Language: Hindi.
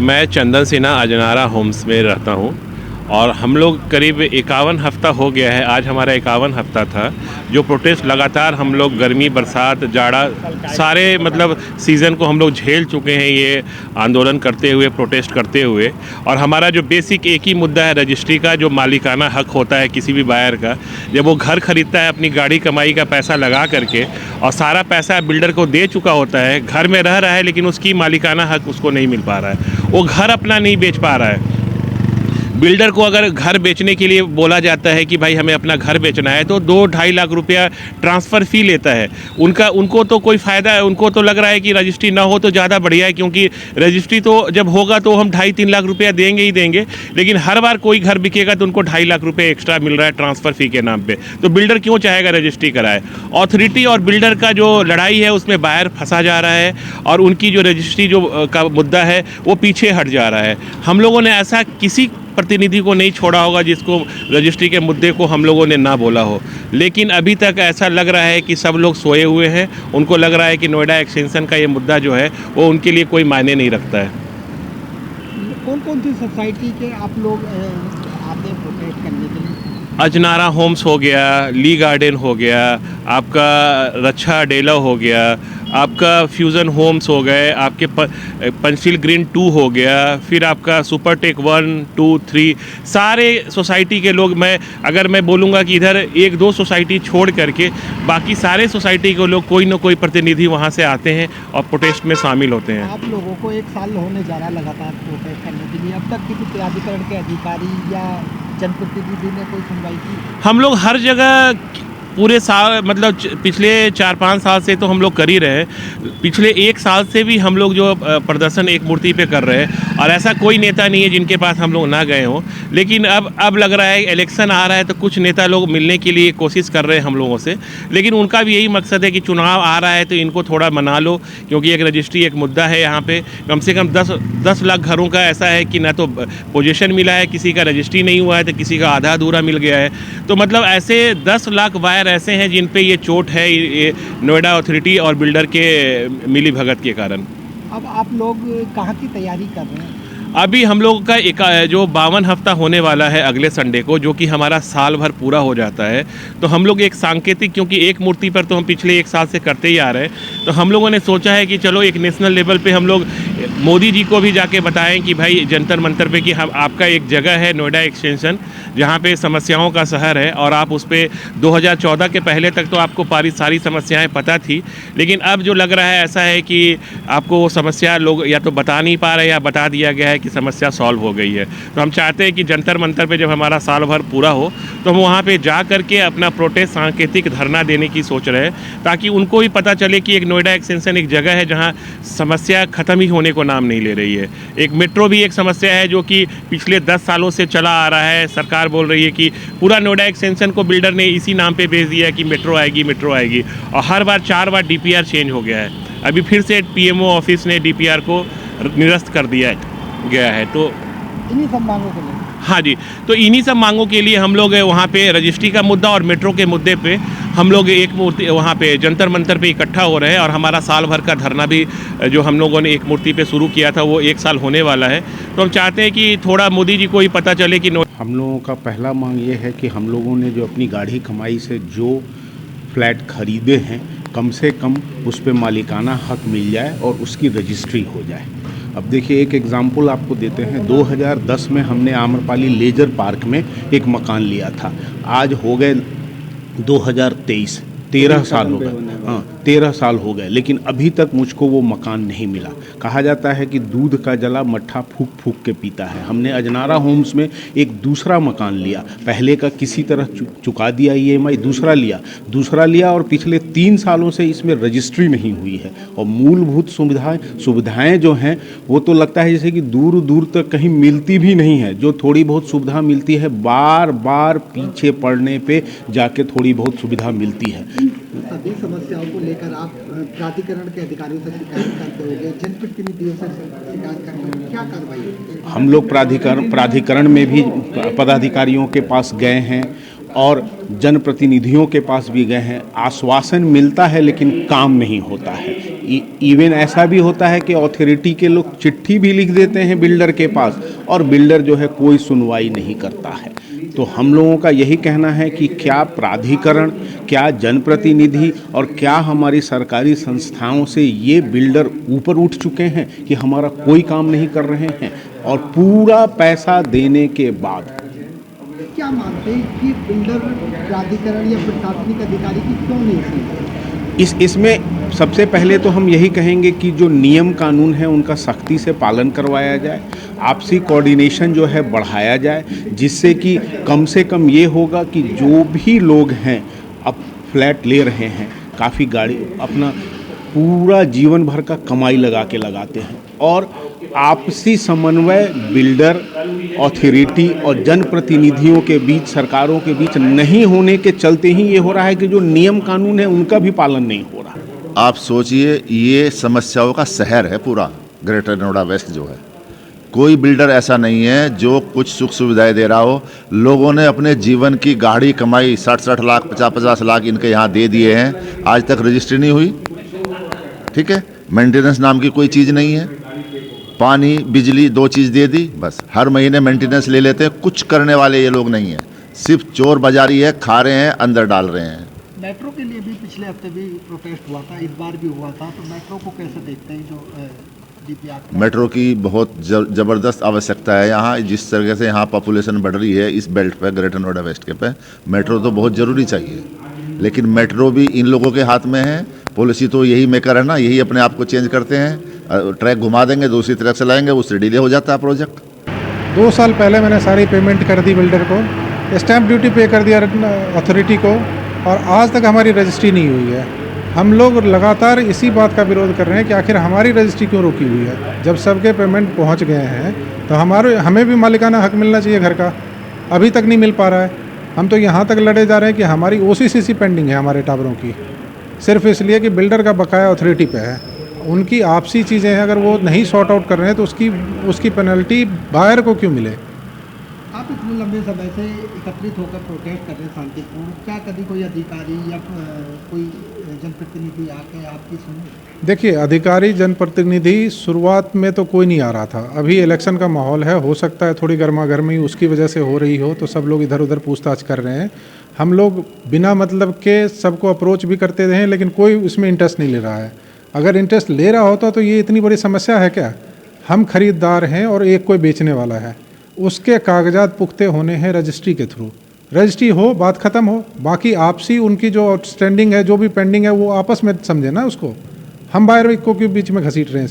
मैं चंदन सिन्हा अजनारा होम्स में रहता हूँ और हम लोग करीब 51 हफ्ता हो गया है। आज हमारा 51 हफ्ता था जो प्रोटेस्ट लगातार हम लोग गर्मी बरसात जाड़ा सारे मतलब सीज़न को हम लोग झेल चुके हैं, ये आंदोलन करते हुए प्रोटेस्ट करते हुए। और हमारा जो बेसिक एक ही मुद्दा है रजिस्ट्री का, जो मालिकाना हक होता है किसी भी बायर का। जब वो घर खरीदता है अपनी गाड़ी कमाई का पैसा लगा करके और सारा पैसा बिल्डर को दे चुका होता है, घर में रह रहा है लेकिन उसकी मालिकाना हक उसको नहीं मिल पा रहा है, वो घर अपना नहीं बेच पा रहा है। बिल्डर को अगर घर बेचने के लिए बोला जाता है कि भाई हमें अपना घर बेचना है तो 2-2.5 लाख रुपया ट्रांसफ़र फ़ी लेता है। उनको तो कोई फ़ायदा है, उनको तो लग रहा है कि रजिस्ट्री ना हो तो ज़्यादा बढ़िया है, क्योंकि रजिस्ट्री तो जब होगा तो हम 2.5-3 लाख रुपया देंगे ही देंगे। लेकिन हर बार कोई घर बिकेगा तो उनको 2.5 लाख रुपये एक्स्ट्रा मिल रहा है ट्रांसफ़र फ़ी के नाम पर। तो बिल्डर क्यों चाहेगा रजिस्ट्री कराए? अथॉरिटी और बिल्डर का जो लड़ाई है उसमें बायर फंसा जा रहा है और उनकी जो रजिस्ट्री जो का मुद्दा है वो पीछे हट जा रहा है। हम लोगों ने ऐसा किसी प्रतिनिधि को नहीं छोड़ा होगा जिसको रजिस्ट्री के मुद्दे को हम लोगों ने ना बोला हो, लेकिन अभी तक ऐसा लग रहा है कि सब लोग सोए हुए हैं। उनको लग रहा है कि नोएडा एक्सटेंशन का ये मुद्दा जो है वो उनके लिए कोई मायने नहीं रखता है। कौन कौन सी सोसाइटी के आप लोग आते हैं प्रोटेस्ट करने के लिए? अजनारा होम्स हो गया, ली गार्डन हो गया, आपका रक्षा अडेला हो गया, आपका फ्यूज़न होम्स हो गए, आपके पंचशील ग्रीन 2 हो गया, फिर आपका सुपरटेक 1, 2, 3 सारे सोसाइटी के लोग। अगर मैं बोलूँगा कि इधर 1-2 सोसाइटी छोड़ करके बाकी सारे सोसाइटी के लोग कोई ना कोई प्रतिनिधि वहाँ से आते हैं और प्रोटेस्ट में शामिल होते हैं। आप लोगों को 1 साल होने जा रहा है लगातार प्रोटेस्ट करने के लिए, अब तक किसी प्राधिकरण के अधिकारी या जनप्रतिनिधि ने कोई सुनवाई की? हम लोग हर जगह पूरे साल मतलब पिछले 4-5 साल से तो हम लोग कर ही रहे हैं। पिछले 1 साल से भी हम लोग जो प्रदर्शन एक मूर्ति पे कर रहे हैं और ऐसा कोई नेता नहीं है जिनके पास हम लोग ना गए हों। लेकिन अब लग रहा है इलेक्शन आ रहा है तो कुछ नेता लोग मिलने के लिए कोशिश कर रहे हैं हम लोगों से, लेकिन उनका भी यही मकसद है कि चुनाव आ रहा है तो इनको थोड़ा मना लो, क्योंकि एक रजिस्ट्री एक मुद्दा है। यहाँ पे कम से कम 10 लाख घरों का ऐसा है कि ना तो पोजीशन मिला है, किसी का रजिस्ट्री नहीं हुआ है तो किसी का आधा अधूरा मिल गया है। तो मतलब ऐसे 10 लाख वायर ऐसे हैं जिन पे ये चोट है, ये नोएडा अथॉरिटी और बिल्डर के मिली भगत के कारण। अब आप लोग कहाँ की तैयारी कर रहे हैं? अभी हम लोग का एक जो 52 हफ्ता होने वाला है अगले संडे को, जो कि हमारा साल भर पूरा हो जाता है, तो हम लोग एक सांकेतिक, क्योंकि एक मूर्ति पर तो हम पिछले 1 साल से करते ही आ रहे हैं, तो हम लोगों ने सोचा है कि चलो एक नेशनल लेवल पे हम लोग मोदी जी को भी जाके बताएं कि भाई जंतर मंतर पे कि हम आपका एक जगह है नोएडा एक्सटेंशन जहाँ पे समस्याओं का शहर है और आप उस पर 2014 के पहले तक तो आपको सारी समस्याएं पता थी, लेकिन अब जो लग रहा है ऐसा है कि आपको वो समस्या लोग या तो बता नहीं पा रहे या बता दिया गया है कि समस्या सॉल्व हो गई है। तो हम चाहते हैं कि जंतर मंतर पे जब हमारा साल भर पूरा हो तो हम वहाँ पे जा करके अपना प्रोटेस्ट सांकेतिक धरना देने की सोच रहे हैं, ताकि उनको भी पता चले कि एक नोएडा एक्सटेंशन एक जगह है जहाँ समस्या ख़त्म ही होने को नाम नहीं ले रही है। एक मेट्रो भी एक समस्या है जो कि पिछले 10 सालों से चला आ रहा है। सरकार बोल रही है कि पूरा नोएडा एक्सटेंशन को बिल्डर ने इसी नाम पे भेज दिया है कि मेट्रो आएगी, और हर बार 4 बार DPR चेंज हो गया है। अभी फिर से PMO ऑफिस ने DPR को निरस्त कर दिया गया है। तो इन्हीं सब मांगों के लिए, हाँ जी, तो इन्हीं सब मांगों के लिए हम लोग वहाँ पे रजिस्ट्री का मुद्दा और मेट्रो के मुद्दे पे हम लोग एक मूर्ति वहाँ पे जंतर मंतर पे इकट्ठा हो रहे हैं। और हमारा साल भर का धरना भी जो हम लोगों ने एक मूर्ति पे शुरू किया था वो 1 साल होने वाला है। तो हम चाहते हैं कि थोड़ा मोदी जी को ही पता चले कि हम लोगों का पहला मांग ये है कि हम लोगों ने जो अपनी गाढ़ी कमाई से जो फ्लैट खरीदे हैं, कम से कम उस पर मालिकाना हक मिल जाए और उसकी रजिस्ट्री हो जाए। अब देखिए एक एग्ज़ाम्पल आपको देते हैं। 2010 में हमने आम्रपाली लेजर पार्क में एक मकान लिया था। आज हो गए 2023, 13 साल हो गए। हाँ, 13 साल हो गए, लेकिन अभी तक मुझको वो मकान नहीं मिला। कहा जाता है कि दूध का जला मट्ठा फूक फूक के पीता है। हमने अजनारा होम्स में एक दूसरा मकान लिया, पहले का किसी तरह चुका दिया EMI, दूसरा लिया और पिछले 3 सालों से इसमें रजिस्ट्री नहीं हुई है। और मूलभूत सुविधाएं जो हैं वो तो लगता है जैसे कि दूर दूर तक कहीं मिलती भी नहीं है। जो थोड़ी बहुत सुविधा मिलती है, बार बार पीछे पड़ने पे जाके थोड़ी बहुत सुविधा मिलती है। सभी समस्याओं को लेकर आप प्राधिकरण के अधिकारियों से शिकायत करते होंगे, जनप्रतिनिधियों से शिकायत करते होंगे, क्या कार्रवाई होगी? हम लोग प्राधिकरण में भी पदाधिकारियों के पास गए हैं और जनप्रतिनिधियों के पास भी गए हैं। आश्वासन मिलता है लेकिन काम नहीं होता है। इवन ऐसा भी होता है कि अथॉरिटी के लोग चिट्ठी भी लिख देते हैं बिल्डर के पास और बिल्डर जो है कोई सुनवाई नहीं करता है। तो हम लोगों का यही कहना है कि क्या प्राधिकरण, क्या जनप्रतिनिधि और क्या हमारी सरकारी संस्थाओं से ये बिल्डर ऊपर उठ चुके हैं कि हमारा कोई काम नहीं कर रहे हैं, और पूरा पैसा देने के बाद क्या मानते हैं कि बिल्डर प्राधिकरण या प्रशासनिक अधिकारी की क्यों नहीं सुनते? इसमें सबसे पहले तो हम यही कहेंगे कि जो नियम कानून है उनका सख्ती से पालन करवाया जाए, आपसी कोऑर्डिनेशन जो है बढ़ाया जाए, जिससे कि कम से कम ये होगा कि जो भी लोग हैं अब फ्लैट ले रहे हैं, काफ़ी गाड़ी अपना पूरा जीवन भर का कमाई लगा के लगाते हैं, और आपसी समन्वय बिल्डर, अथॉरिटी और जनप्रतिनिधियों के बीच, सरकारों के बीच नहीं होने के चलते ही ये हो रहा है कि जो नियम कानून है उनका भी पालन नहीं हो रहा। आप सोचिए, ये समस्याओं का शहर है पूरा ग्रेटर नोएडा वेस्ट जो है। कोई बिल्डर ऐसा नहीं है जो कुछ सुख सुविधाएं दे रहा हो। लोगों ने अपने जीवन की गाढ़ी कमाई 60-60 लाख 50-50 लाख इनके यहाँ दे दिए हैं, आज तक रजिस्ट्री नहीं हुई। ठीक है, मेंटेनेंस नाम की कोई चीज़ नहीं है। पानी बिजली 2 चीज़ दे दी, बस हर महीने मेंटेनेंस ले लेते हैं। कुछ करने वाले ये लोग नहीं हैं, सिर्फ चोर बाजारी है, खा रहे हैं, अंदर डाल रहे हैं। मेट्रो के लिए भी पिछले हफ्ते भी प्रोटेस्ट हुआ था, इस बार भी हुआ था, तो मेट्रो को कैसे देखते हैं जो डीपीआर? मेट्रो की बहुत ज़बरदस्त आवश्यकता है यहाँ। जिस तरह से यहाँ पॉपुलेशन बढ़ रही है इस बेल्ट पे, ग्रेटर नोएडा वेस्ट के पे, मेट्रो तो बहुत ज़रूरी चाहिए। लेकिन मेट्रो भी इन लोगों के हाथ में है। पॉलिसी तो यही मेकर है ना, यही अपने आप को चेंज करते हैं। ट्रैक घुमा देंगे, दूसरी ट्रैक से लाएंगे, उससे डिले हो जाता है प्रोजेक्ट। 2 साल पहले मैंने सारी पेमेंट कर दी बिल्डर को, स्टैंप ड्यूटी पे कर दिया अथॉरिटी को, और आज तक हमारी रजिस्ट्री नहीं हुई है। हम लोग लगातार इसी बात का विरोध कर रहे हैं कि आखिर हमारी रजिस्ट्री क्यों रुकी हुई है। जब सबके पेमेंट पहुंच गए हैं तो हमें भी मालिकाना हक मिलना चाहिए घर का, अभी तक नहीं मिल पा रहा है। हम तो यहाँ तक लड़े जा रहे हैं कि हमारी OCCC पेंडिंग है हमारे टावरों की, सिर्फ इसलिए कि बिल्डर का बकाया अथॉरिटी पे है। उनकी आपसी चीज़ें हैं, अगर वो नहीं सॉर्ट आउट कर रहे हैं तो उसकी पेनल्टी बायर को क्यों मिले। आप इतने लंबे समय से एकत्रित होकर प्रोटेस्ट कर रहे हैं शांतिपूर्ण, क्या कभी कोई अधिकारी या कोई जनप्रतिनिधि आके आपकी सुने? देखिए, अधिकारी जनप्रतिनिधि शुरुआत में तो कोई नहीं आ रहा था। अभी इलेक्शन का माहौल है, हो सकता है थोड़ी गर्मा गर्मी उसकी वजह से हो रही हो, तो सब लोग इधर उधर पूछताछ कर रहे हैं। हम लोग बिना मतलब के सबको अप्रोच भी करते रहे, लेकिन कोई उसमें इंटरेस्ट नहीं ले रहा है। अगर इंटरेस्ट ले रहा होता तो ये इतनी बड़ी समस्या है क्या? हम खरीदार हैं और एक कोई बेचने वाला है, उसके कागजात पुख्ते होने हैं रजिस्ट्री के थ्रू। रजिस्ट्री हो, बात ख़त्म हो। बाकी आपसी उनकी जो आउटस्टैंडिंग है, जो भी पेंडिंग है, वो आपस में समझे ना उसको। हम बाहर को क्यों बीच में घसीट रहे हैं?